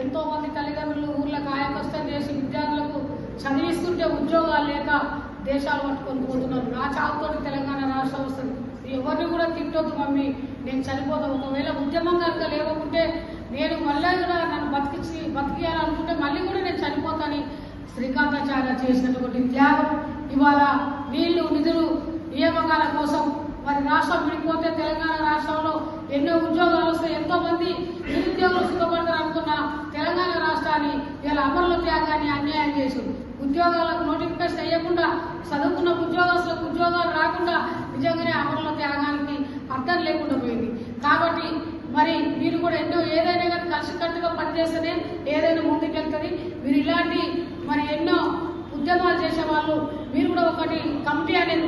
ఎంతో మంది తల్లిదండ్రులు ఊర్లో కాయకష్టం చేసి విద్యార్థులకు చదివిస్తుంటే ఉద్యోగాలు లేక దేశాలు పట్టుకొని పోతున్నారు. నా చావుతోటి తెలంగాణ రాష్ట్రం వస్తుంది. ఎవరిని కూడా తిట్టొద్దు మమ్మీ, నేను చనిపోతాను. ఒకవేళ ఉద్యమం కనుక లేకుంటే నేను మళ్ళీ కూడా నన్ను బతికియాలనుకుంటే మళ్ళీ కూడా నేను చనిపోతానని శ్రీకాంతాచార్య చేసినటువంటి త్యాగం ఇవాళ వీళ్ళు నిధులు నియామకాల కోసం మరి రాష్ట్రం విడిపోతే తెలంగాణ రాష్ట్రంలో ఎన్నో ఉద్యోగాలు వస్తాయి, ఎంతో మంది నిరుద్యోగులు సుఖపడతారు అనుకున్న తెలంగాణ రాష్ట్రాన్ని ఇలా అమరుల త్యాగాన్ని అన్యాయం చేసి ఉద్యోగాలకు నోటిఫికేషన్ వేయకుండా చదువుకున్న ఉద్యోగస్తులకు ఉద్యోగాలు రాకుండా నిజంగానే అమరుల త్యాగానికి అర్థం లేకుండా పోయింది. కాబట్టి మరి మీరు కూడా ఎన్నో ఏదైనా కానీ కలిసికట్టుగా పనిచేస్తేనే ఏదైనా ముందుకెళ్తుంది. మీరు ఇలాంటి మరి ఎన్నో ఉద్యమాలు చేసే వాళ్ళు మీరు కూడా ఒకటి కమిటీ అనేది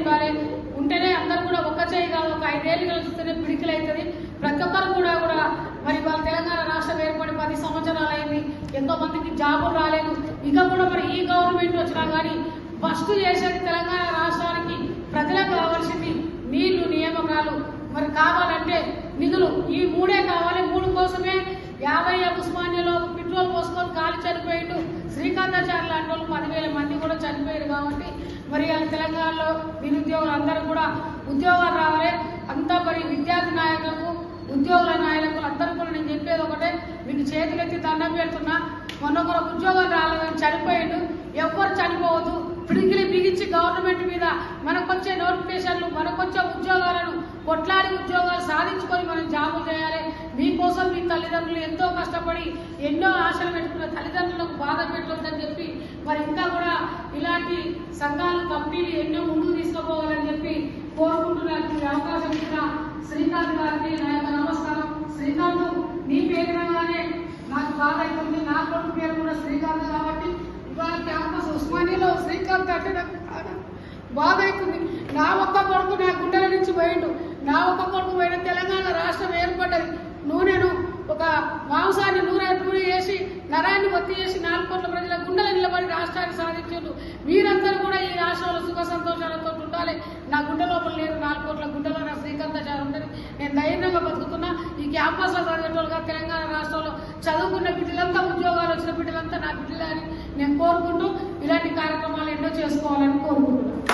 ఉంటేనే అందరూ కూడా ఒక్క చేయి కాదు, ఒక 5 ఏళ్ళు కలిస్తేనే పిడికిలు అవుతుంది. ప్రతి ఒక్కరు కూడా మరి వాళ్ళ తెలంగాణ రాష్ట్రం ఏర్పడి 10 సంవత్సరాలు అయింది, ఎంతో మందికి జాబులు రాలేదు. ఇక కూడా మరి ఈ గవర్నమెంట్ వచ్చినా కానీ ఫస్ట్ చేసేది తెలంగాణ రాష్ట్రానికి ప్రజలకు కావాల్సింది నీళ్లు, నియామకాలు. మరి కావాలంటే నిధులు ఈ 3 కావాలి. 3 కోసమే 50 ఉస్మానియాలో పెట్రోల్ పోసుకొని కాలి చనిపోయిండు శ్రీకాంతాచార్య లాంటి వాళ్ళు 10,000 మంది కూడా చనిపోయారు. కాబట్టి మరి తెలంగాణలో నిరుద్యోగులు అందరూ కూడా ఉద్యోగాలు రావాలి. అంతా మరి విద్యార్థి నాయకులకు, ఉద్యోగుల నాయకులు అందరూ కూడా నేను చెప్పేది ఒకటే, మీకు చేతులెత్తి దండం పెడుతున్నా. మొన్నొకరు ఉద్యోగాలు రాలేదని చనిపోయిండు. ఎవ్వరు చనిపోవద్దు. పిడికిలి బిగించి గవర్నమెంట్ మీద మనకొచ్చే నోటిఫికేషన్లు, మనకొచ్చే ఉద్యోగాలను కొట్లాడి ఉద్యోగాలు సాధించుకొని మనం జాబులు చేయాలి. మీకోసం మీ తల్లిదండ్రులు ఎంతో కష్టపడి ఎన్నో ఆశలు పెట్టుకున్న తల్లిదండ్రులకు బాధ పెట్టొద్దని చెప్పి మరి ఇంకా కూడా ఇలాంటి సంఘాలు, కమిటీలు ఎన్నో ముందుకు తీసుకుపోవాలని చెప్పి కోరుకుంటున్నారు. ఈ అవకాశం ఇచ్చిన శ్రీకాంత్ గారికి నా యొక్క నమస్కారం. శ్రీకాంత్ నీ పేరుగానే నాకు బాధ అవుతుంది. నా కొడుకు పేరు కూడా శ్రీకాంత్ కాబట్టి ఇవాళ క్యాంపస్ ఉస్మానియాలో శ్రీకాంత్ అంటే నాకు బాధ అవుతుంది. నా ఒక్క కొడుకు నా గుండెల నుంచి పోయిండు. నా ఒక్క కొడుకు పోయిన తెలంగాణ రాష్ట్రం ఏర్పడ్డది. నూనెను ఒక మాంసాన్ని నూనె వేసి నరాన్ని ఒత్తి చేసి 4 కోట్ల ప్రజల గుండెలు నిలబడి రాష్ట్రాన్ని సాధించారు. మీరందరూ కూడా ఈ రాష్ట్రంలో సుఖ సంతోషాలతో ఉండాలి. నా గుండె లోపల లేదు, 4 కోట్ల గుండెలో నా శ్రీకాంతాచార్య ఉండదు. నేను ధైర్యంగా బతుకుతున్నా. ఈ క్యాంపస్లో చదివేటోళ్ళుగా తెలంగాణ రాష్ట్రంలో చదువుకున్న బిడ్డలంతా, ఉద్యోగాలు వచ్చిన బిడ్డలంతా నా బిడ్డలే అని నేను కోరుకుంటూ ఇలాంటి కార్యక్రమాలు ఎన్నో చేసుకోవాలని కోరుకుంటున్నాను.